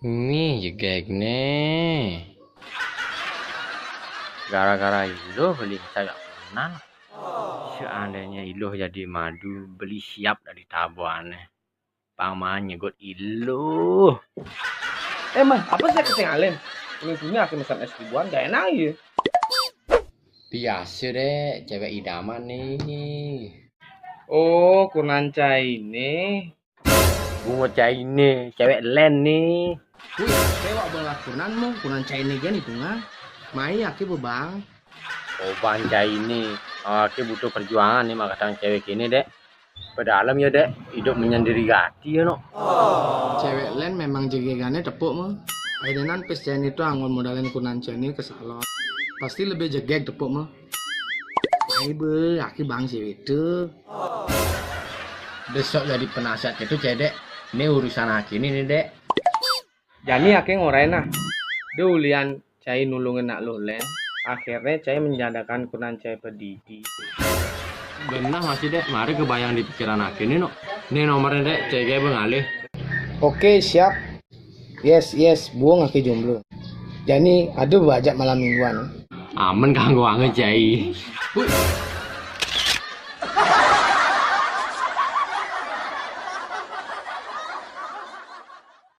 Ini jegek nih. Gara-gara Iluh beli saya kenal. Seandainya Iluh jadi madu, beli siap dari tabuannya. Paman nyegot Iluh. Mas, apa sih ketinggalan? Ini punya aku pesan es ribuan, gak enak ya. Biasa deh, cewek idaman nih. Oh, Kunanca ini. Bunga ini, cewek len nih. Wih, sewa bola kunanmu, Kunanca ini kan itu nggak? Mai aki bebang. Oh banca ini, aku butuh perjuangan nih makasang cewek ini dek. Pedalam ya dek, hidup menyendiri gati ya no. Cewek lain memang jegegannya tepuk mah. Aidenan pesjain itu angon modalin Kunanca ini ke salon. Pasti lebih jegek tepuk mah. Mai be, aki bang cewek itu. Besok jadi penasihat itu cedek. Ini urusan aki ini nih dek. Jadi aki ngorain nah. Deulian cai nulungin nak lo len. Akhirnya cai menjadakan Kunanca pedidi. Benar masih dek, mari kebayang di pikiran aki ini no. Ini nomornya dek, cewek bengalih. Oke, siap. Yes, buang aki jomblo. Jadi, aduh bajak malam mingguan. Aman kanggo anget cai. Wih,